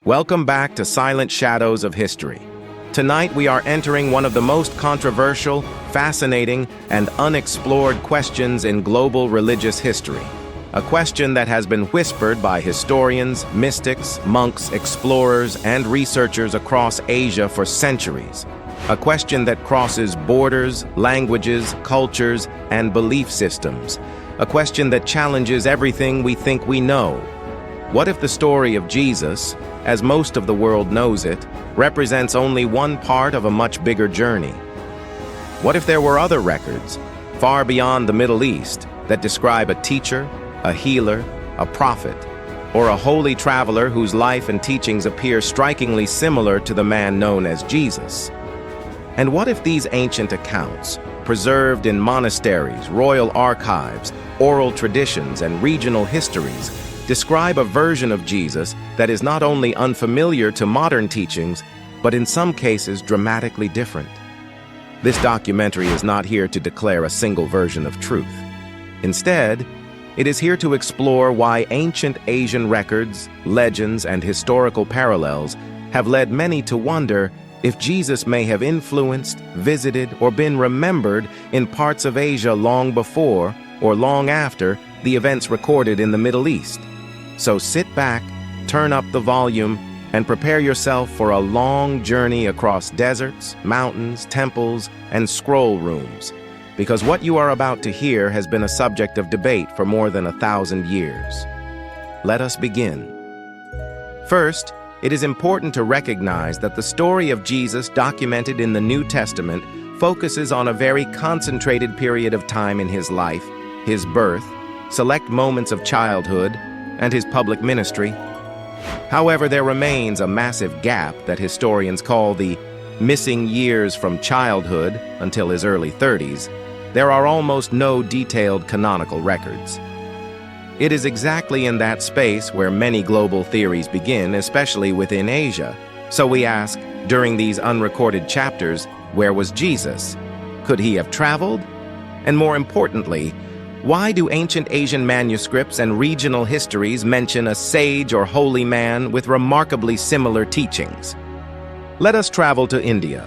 Welcome back to Silent Shadows of History. Tonight we are entering one of the most controversial, fascinating, and unexplored questions in global religious history. A question that has been whispered by historians, mystics, monks, explorers, and researchers across Asia for centuries. A question that crosses borders, languages, cultures, and belief systems. A question that challenges everything we think we know. What if the story of Jesus, as most of the world knows it, represents only one part of a much bigger journey? What if there were other records, far beyond the Middle East, that describe a teacher, a healer, a prophet, or a holy traveler whose life and teachings appear strikingly similar to the man known as Jesus? And what if these ancient accounts, preserved in monasteries, royal archives, oral traditions, and regional histories, describe a version of Jesus that is not only unfamiliar to modern teachings, but in some cases dramatically different? This documentary is not here to declare a single version of truth. Instead, it is here to explore why ancient Asian records, legends, and historical parallels have led many to wonder if Jesus may have influenced, visited, or been remembered in parts of Asia long before or long after the events recorded in the Middle East. So sit back, turn up the volume, and prepare yourself for a long journey across deserts, mountains, temples, and scroll rooms, because what you are about to hear has been a subject of debate for more than 1,000 years. Let us begin. First, it is important to recognize that the story of Jesus documented in the New Testament focuses on a very concentrated period of time in his life, his birth, select moments of childhood, and his public ministry. However, there remains a massive gap that historians call the missing years from childhood until his early 30s. There are almost no detailed canonical records. It is exactly in that space where many global theories begin, especially within Asia. So we ask, during these unrecorded chapters, where was Jesus? Could he have traveled? And more importantly, why do ancient Asian manuscripts and regional histories mention a sage or holy man with remarkably similar teachings? Let us travel to India,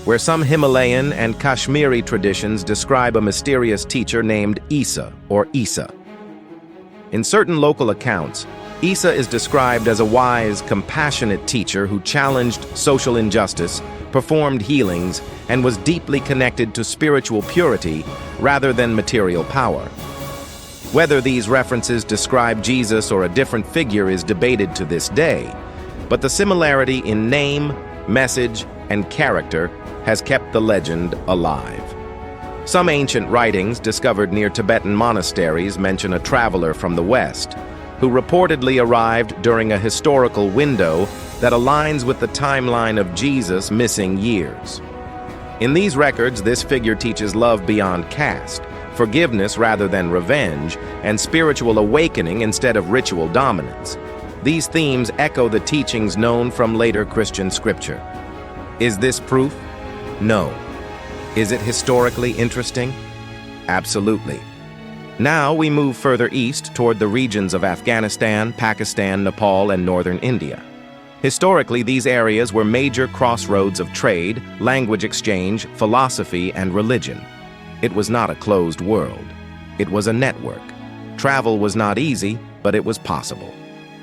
where some Himalayan and Kashmiri traditions describe a mysterious teacher named Isa or Isa. In certain local accounts, Isa is described as a wise, compassionate teacher who challenged social injustice, performed healings, and was deeply connected to spiritual purity rather than material power. Whether these references describe Jesus or a different figure is debated to this day, but the similarity in name, message, and character has kept the legend alive. Some ancient writings discovered near Tibetan monasteries mention a traveler from the West, who reportedly arrived during a historical window that aligns with the timeline of Jesus' missing years. In these records, this figure teaches love beyond caste, forgiveness rather than revenge, and spiritual awakening instead of ritual dominance. These themes echo the teachings known from later Christian scripture. Is this proof? No. Is it historically interesting? Absolutely. Now we move further east toward the regions of Afghanistan, Pakistan, Nepal, and northern India. Historically, these areas were major crossroads of trade, language exchange, philosophy, and religion. It was not a closed world. It was a network. Travel was not easy, but it was possible.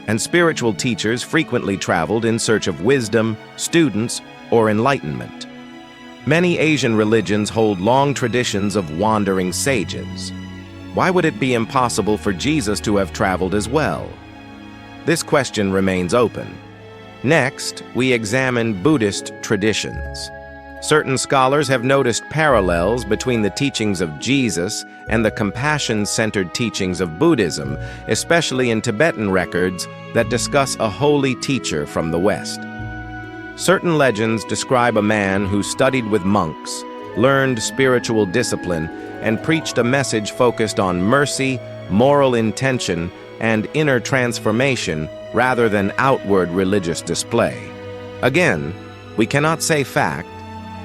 And spiritual teachers frequently traveled in search of wisdom, students, or enlightenment. Many Asian religions hold long traditions of wandering sages. Why would it be impossible for Jesus to have traveled as well? This question remains open. Next, we examine Buddhist traditions. Certain scholars have noticed parallels between the teachings of Jesus and the compassion-centered teachings of Buddhism, especially in Tibetan records that discuss a holy teacher from the West. Certain legends describe a man who studied with monks, learned spiritual discipline, and preached a message focused on mercy, moral intention, and inner transformation rather than outward religious display. Again, we cannot say fact,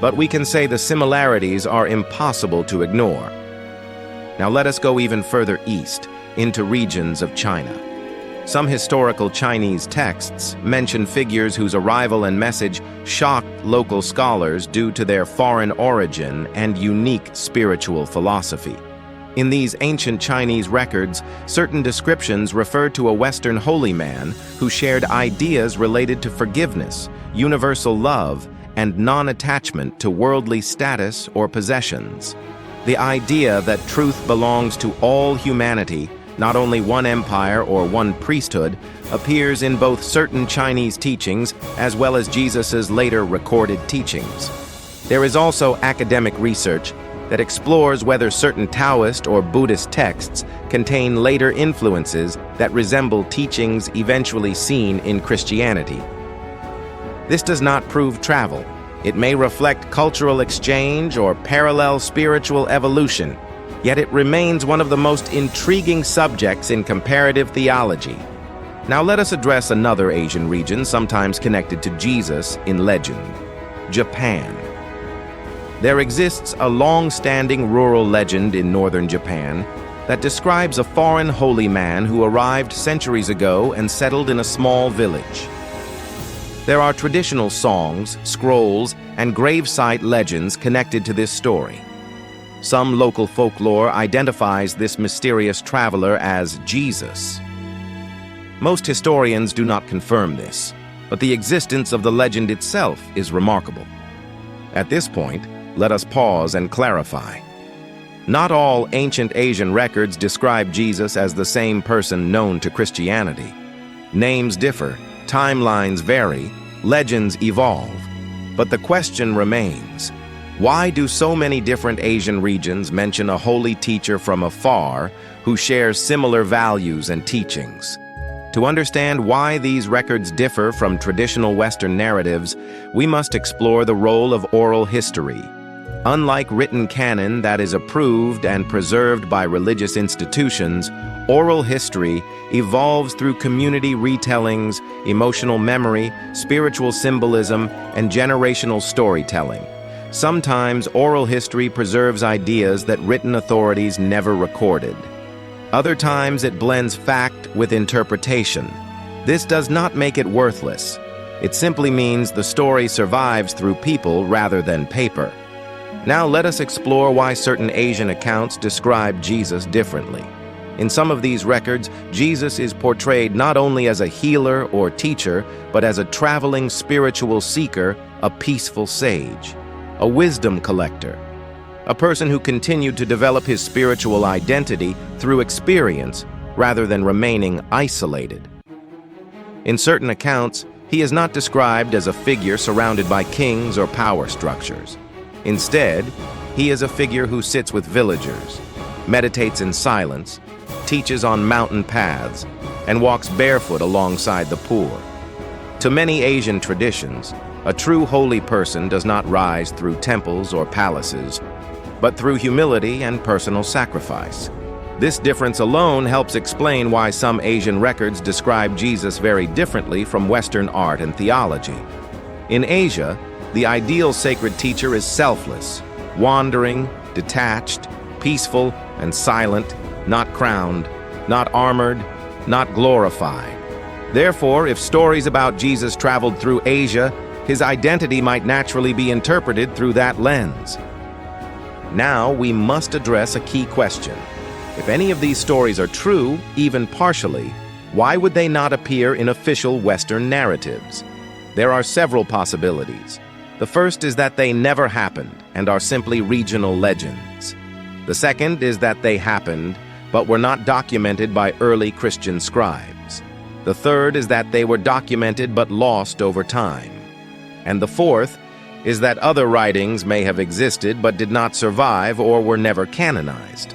but we can say the similarities are impossible to ignore. Now let us go even further east, into regions of China. Some historical Chinese texts mention figures whose arrival and message shocked local scholars due to their foreign origin and unique spiritual philosophy. In these ancient Chinese records, certain descriptions refer to a Western holy man who shared ideas related to forgiveness, universal love, and non-attachment to worldly status or possessions. The idea that truth belongs to all humanity, not only one empire or one priesthood, appears in both certain Chinese teachings as well as Jesus's later recorded teachings. There is also academic research that explores whether certain Taoist or Buddhist texts contain later influences that resemble teachings eventually seen in Christianity. This does not prove travel. It may reflect cultural exchange or parallel spiritual evolution, yet it remains one of the most intriguing subjects in comparative theology. Now let us address another Asian region sometimes connected to Jesus in legend: Japan. There exists a long-standing rural legend in northern Japan that describes a foreign holy man who arrived centuries ago and settled in a small village. There are traditional songs, scrolls, and gravesite legends connected to this story. Some local folklore identifies this mysterious traveler as Jesus. Most historians do not confirm this, but the existence of the legend itself is remarkable. At this point, let us pause and clarify. Not all ancient Asian records describe Jesus as the same person known to Christianity. Names differ, timelines vary, legends evolve. But the question remains: why do so many different Asian regions mention a holy teacher from afar who shares similar values and teachings? To understand why these records differ from traditional Western narratives, we must explore the role of oral history. Unlike written canon that is approved and preserved by religious institutions, oral history evolves through community retellings, emotional memory, spiritual symbolism, and generational storytelling. Sometimes oral history preserves ideas that written authorities never recorded. Other times it blends fact with interpretation. This does not make it worthless. It simply means the story survives through people rather than paper. Now let us explore why certain Asian accounts describe Jesus differently. In some of these records, Jesus is portrayed not only as a healer or teacher, but as a traveling spiritual seeker, a peaceful sage, a wisdom collector, a person who continued to develop his spiritual identity through experience rather than remaining isolated. In certain accounts, he is not described as a figure surrounded by kings or power structures. Instead, he is a figure who sits with villagers, meditates in silence, teaches on mountain paths, and walks barefoot alongside the poor. To many Asian traditions, a true holy person does not rise through temples or palaces, but through humility and personal sacrifice. This difference alone helps explain why some Asian records describe Jesus very differently from Western art and theology. In Asia, the ideal sacred teacher is selfless, wandering, detached, peaceful, and silent, not crowned, not armored, not glorified. Therefore, if stories about Jesus traveled through Asia, his identity might naturally be interpreted through that lens. Now we must address a key question. If any of these stories are true, even partially, why would they not appear in official Western narratives? There are several possibilities. The first is that they never happened and are simply regional legends. The second is that they happened, but were not documented by early Christian scribes. The third is that they were documented but lost over time. And the fourth is that other writings may have existed but did not survive or were never canonized.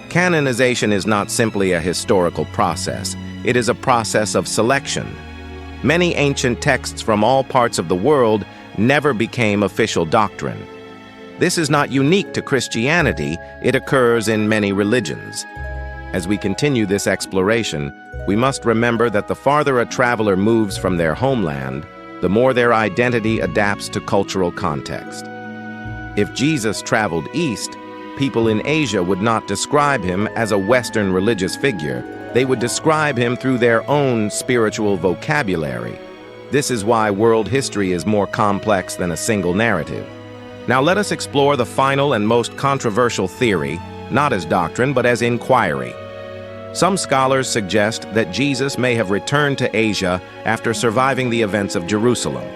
Canonization is not simply a historical process. It is a process of selection. Many ancient texts from all parts of the world never became official doctrine. This is not unique to Christianity, it occurs in many religions. As we continue this exploration, we must remember that the farther a traveler moves from their homeland, the more their identity adapts to cultural context. If Jesus traveled east, people in Asia would not describe him as a Western religious figure. They would describe him through their own spiritual vocabulary. This is why world history is more complex than a single narrative. Now let us explore the final and most controversial theory, not as doctrine but as inquiry. Some scholars suggest that Jesus may have returned to Asia after surviving the events of Jerusalem.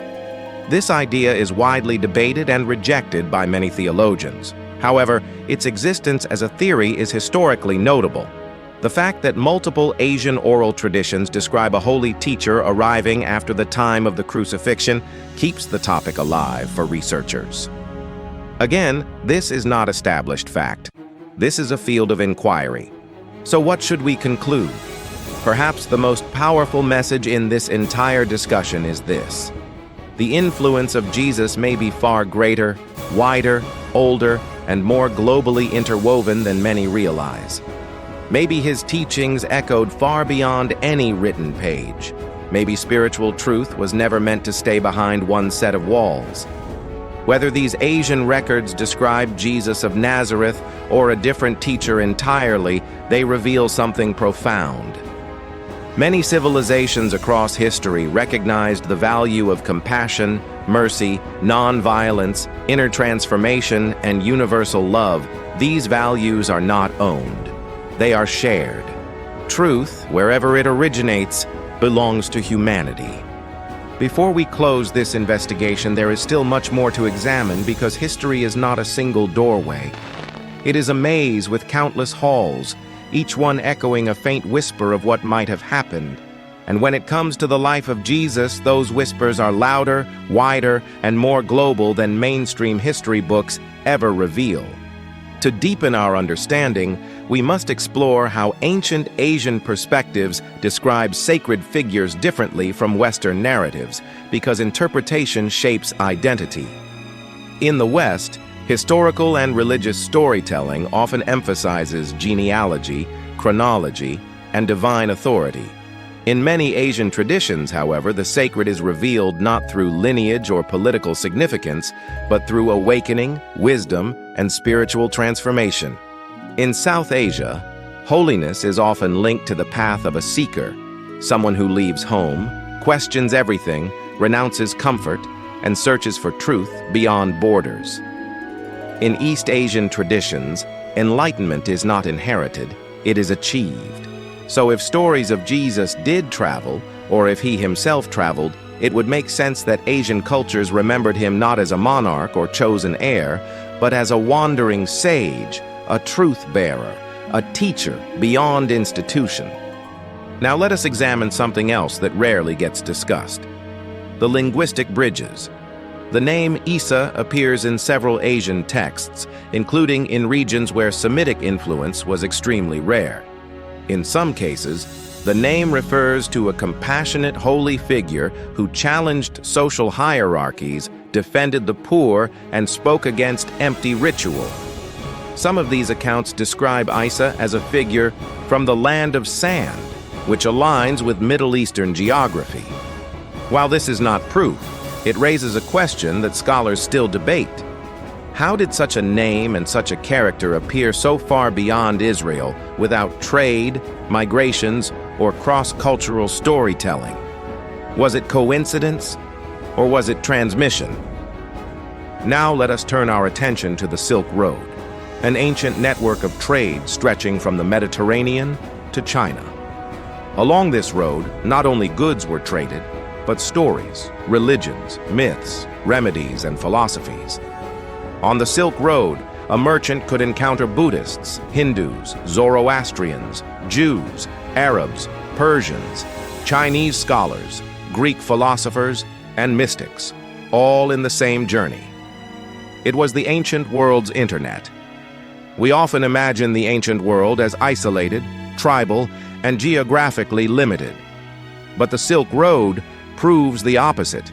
This idea is widely debated and rejected by many theologians. However, its existence as a theory is historically notable. The fact that multiple Asian oral traditions describe a holy teacher arriving after the time of the crucifixion keeps the topic alive for researchers. Again, this is not established fact. This is a field of inquiry. So what should we conclude? Perhaps the most powerful message in this entire discussion is this. The influence of Jesus may be far greater, wider, older, and more globally interwoven than many realize. Maybe his teachings echoed far beyond any written page. Maybe spiritual truth was never meant to stay behind one set of walls. Whether these Asian records describe Jesus of Nazareth or a different teacher entirely, they reveal something profound. Many civilizations across history recognized the value of compassion, mercy, non-violence, inner transformation, and universal love. These values are not owned. They are shared. Truth, wherever it originates, belongs to humanity. Before we close this investigation, there is still much more to examine because history is not a single doorway. It is a maze with countless halls, each one echoing a faint whisper of what might have happened. And when it comes to the life of Jesus, those whispers are louder, wider, and more global than mainstream history books ever reveal. To deepen our understanding, we must explore how ancient Asian perspectives describe sacred figures differently from Western narratives, because interpretation shapes identity. In the West, historical and religious storytelling often emphasizes genealogy, chronology, and divine authority. In many Asian traditions, however, the sacred is revealed not through lineage or political significance, but through awakening, wisdom, and spiritual transformation. In South Asia, holiness is often linked to the path of a seeker, someone who leaves home, questions everything, renounces comfort, and searches for truth beyond borders. In East Asian traditions, enlightenment is not inherited, it is achieved. So if stories of Jesus did travel, or if he himself traveled, it would make sense that Asian cultures remembered him not as a monarch or chosen heir, but as a wandering sage, a truth-bearer, a teacher beyond institution. Now let us examine something else that rarely gets discussed: the linguistic bridges. The name Isa appears in several Asian texts, including in regions where Semitic influence was extremely rare. In some cases, the name refers to a compassionate holy figure who challenged social hierarchies, defended the poor, and spoke against empty ritual. Some of these accounts describe Isa as a figure from the land of sand, which aligns with Middle Eastern geography. While this is not proof, it raises a question that scholars still debate. How did such a name and such a character appear so far beyond Israel without trade, migrations, or cross-cultural storytelling? Was it coincidence, or was it transmission? Now let us turn our attention to the Silk Road, an ancient network of trade stretching from the Mediterranean to China. Along this road, not only goods were traded, but stories, religions, myths, remedies, and philosophies. On the Silk Road, a merchant could encounter Buddhists, Hindus, Zoroastrians, Jews, Arabs, Persians, Chinese scholars, Greek philosophers, and mystics, all in the same journey. It was the ancient world's internet. We often imagine the ancient world as isolated, tribal, and geographically limited. But the Silk Road proves the opposite.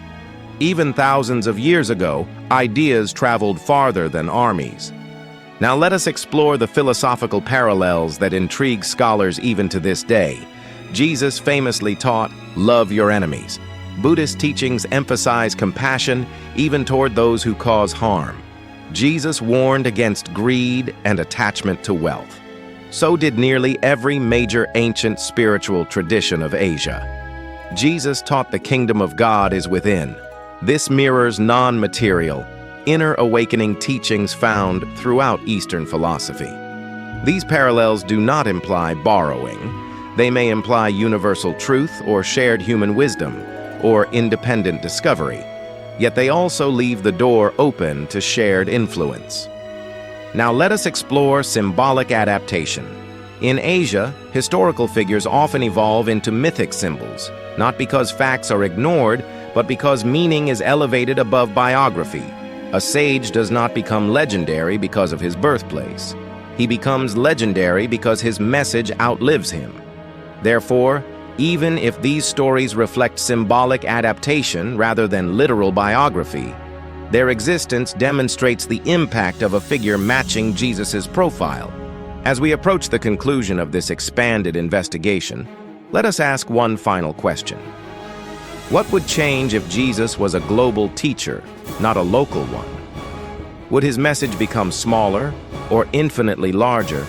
Even thousands of years ago, ideas traveled farther than armies. Now let us explore the philosophical parallels that intrigue scholars even to this day. Jesus famously taught, "Love your enemies." Buddhist teachings emphasize compassion even toward those who cause harm. Jesus warned against greed and attachment to wealth. So did nearly every major ancient spiritual tradition of Asia. Jesus taught the kingdom of God is within. This mirrors non-material, inner awakening teachings found throughout Eastern philosophy. These parallels do not imply borrowing. They may imply universal truth or shared human wisdom, or independent discovery. Yet they also leave the door open to shared influence. Now let us explore symbolic adaptation. In Asia, historical figures often evolve into mythic symbols, not because facts are ignored, but because meaning is elevated above biography. A sage does not become legendary because of his birthplace. He becomes legendary because his message outlives him. Therefore, even if these stories reflect symbolic adaptation rather than literal biography, their existence demonstrates the impact of a figure matching Jesus' profile. As we approach the conclusion of this expanded investigation, let us ask one final question. What would change if Jesus was a global teacher, not a local one? Would his message become smaller or infinitely larger?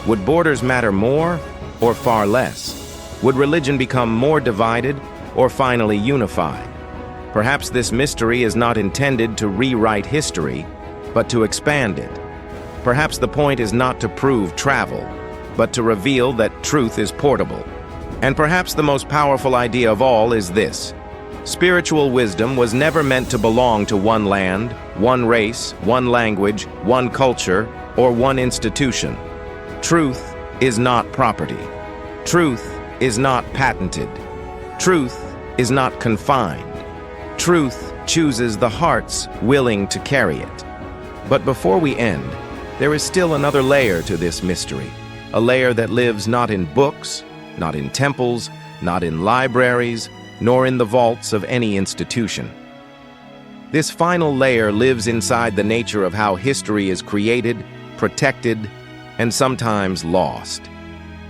Would borders matter more or far less? Would religion become more divided or finally unified? Perhaps this mystery is not intended to rewrite history, but to expand it. Perhaps the point is not to prove travel, but to reveal that truth is portable. And perhaps the most powerful idea of all is this: spiritual wisdom was never meant to belong to one land, one race, one language, one culture, or one institution. Truth is not property. Truth is not patented. Truth is not confined. Truth chooses the hearts willing to carry it. But before we end, there is still another layer to this mystery, a layer that lives not in books, not in temples, not in libraries, nor in the vaults of any institution. This final layer lives inside the nature of how history is created, protected, and sometimes lost.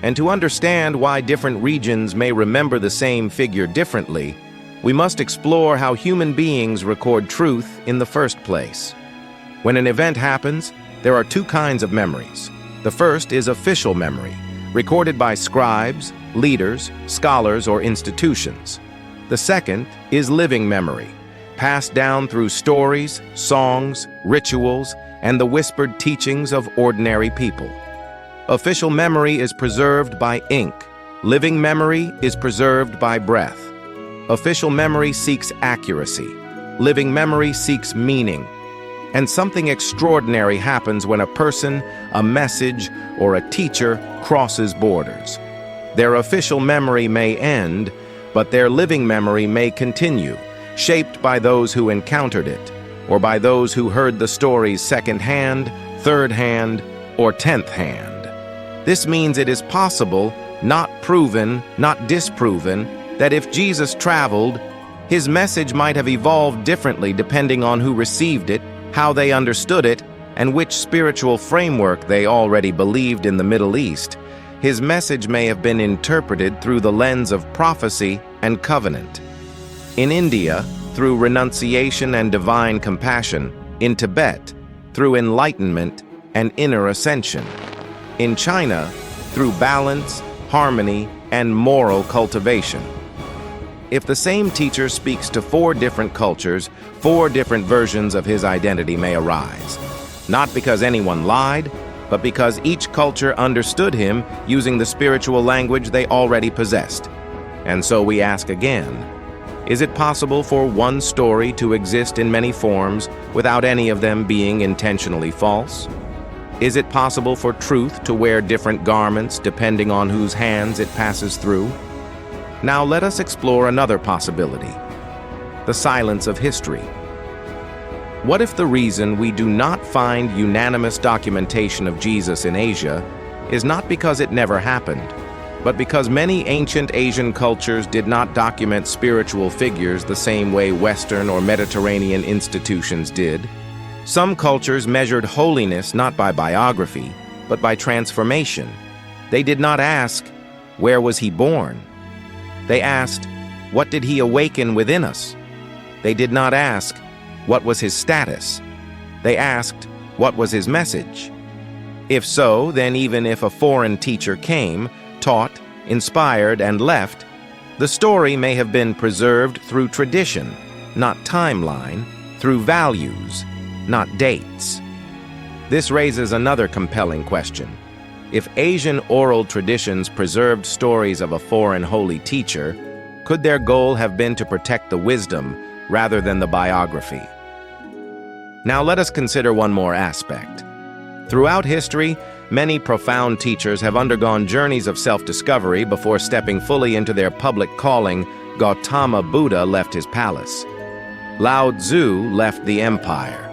And to understand why different regions may remember the same figure differently, we must explore how human beings record truth in the first place. When an event happens, there are two kinds of memories. The first is official memory, recorded by scribes, leaders, scholars, or institutions. The second is living memory, passed down through stories, songs, rituals, and the whispered teachings of ordinary people. Official memory is preserved by ink. Living memory is preserved by breath. Official memory seeks accuracy. Living memory seeks meaning. And something extraordinary happens when a person, a message, or a teacher crosses borders. Their official memory may end, but their living memory may continue, shaped by those who encountered it, or by those who heard the stories second-hand, third-hand, or tenth-hand. This means it is possible, not proven, not disproven, that if Jesus traveled, his message might have evolved differently depending on who received it, how they understood it, and which spiritual framework they already believed in the Middle East. His message may have been interpreted through the lens of prophecy and covenant. In India, through renunciation and divine compassion. In Tibet, through enlightenment and inner ascension. In China, through balance, harmony, and moral cultivation. If the same teacher speaks to 4 different cultures, 4 different versions of his identity may arise. Not because anyone lied, but because each culture understood him using the spiritual language they already possessed. And so we ask again, is it possible for one story to exist in many forms without any of them being intentionally false? Is it possible for truth to wear different garments depending on whose hands it passes through? Now let us explore another possibility, the silence of history. What if the reason we do not find unanimous documentation of Jesus in Asia is not because it never happened, but because many ancient Asian cultures did not document spiritual figures the same way Western or Mediterranean institutions did? Some cultures measured holiness not by biography, but by transformation. They did not ask, where was he born? They asked, what did he awaken within us? They did not ask, what was his status? They asked, what was his message? If so, then even if a foreign teacher came, taught, inspired, and left, the story may have been preserved through tradition, not timeline, through values, not dates. This raises another compelling question. If Asian oral traditions preserved stories of a foreign holy teacher, could their goal have been to protect the wisdom rather than the biography? Now let us consider one more aspect. Throughout history, many profound teachers have undergone journeys of self-discovery before stepping fully into their public calling. Gautama Buddha left his palace. Lao Tzu left the empire.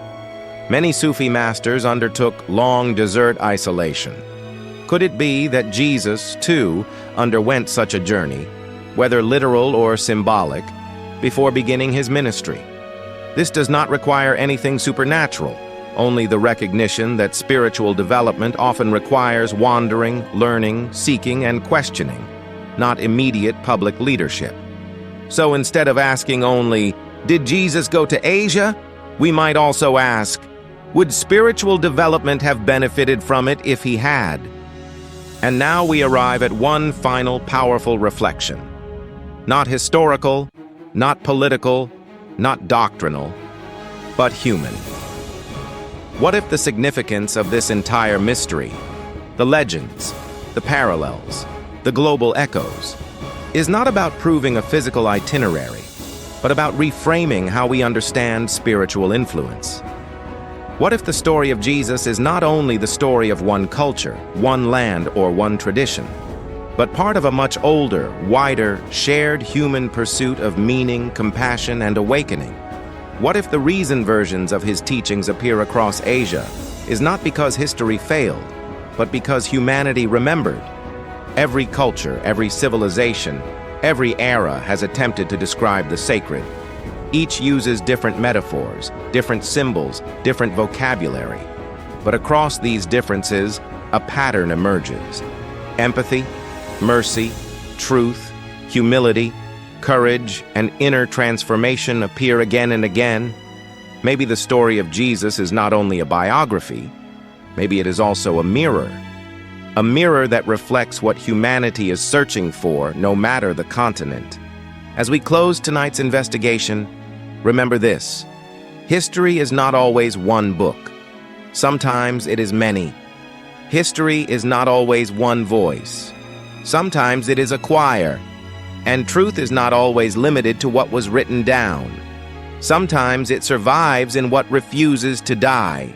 Many Sufi masters undertook long desert isolation. Could it be that Jesus, too, underwent such a journey, whether literal or symbolic, before beginning his ministry? This does not require anything supernatural, only the recognition that spiritual development often requires wandering, learning, seeking, and questioning, not immediate public leadership. So instead of asking only, "Did Jesus go to Asia?" we might also ask, would spiritual development have benefited from it if he had? And now we arrive at one final powerful reflection. Not historical, not political, not doctrinal, but human. What if the significance of this entire mystery, the legends, the parallels, the global echoes, is not about proving a physical itinerary, but about reframing how we understand spiritual influence? What if the story of Jesus is not only the story of one culture, one land, or one tradition, but part of a much older, wider, shared human pursuit of meaning, compassion, and awakening? What if the reason versions of his teachings appear across Asia is not because history failed, but because humanity remembered? Every culture, every civilization, every era has attempted to describe the sacred. Each uses different metaphors, different symbols, different vocabulary. But across these differences, a pattern emerges. Empathy, mercy, truth, humility, courage, and inner transformation appear again and again. Maybe the story of Jesus is not only a biography, maybe it is also a mirror that reflects what humanity is searching for, no matter the continent. As we close tonight's investigation, remember this: history is not always one book. Sometimes it is many. History is not always one voice. Sometimes it is a choir. And truth is not always limited to what was written down. Sometimes it survives in what refuses to die.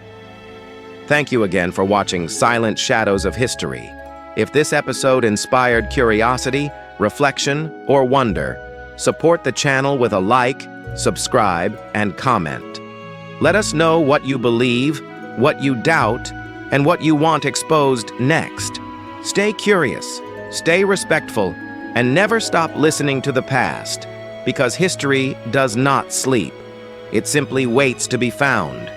Thank you again for watching Silent Shadows of History. If this episode inspired curiosity, reflection, or wonder, support the channel with a like, subscribe, and comment. Let us know what you believe, what you doubt, and what you want exposed next. Stay curious, stay respectful, and never stop listening to the past, because history does not sleep. It simply waits to be found.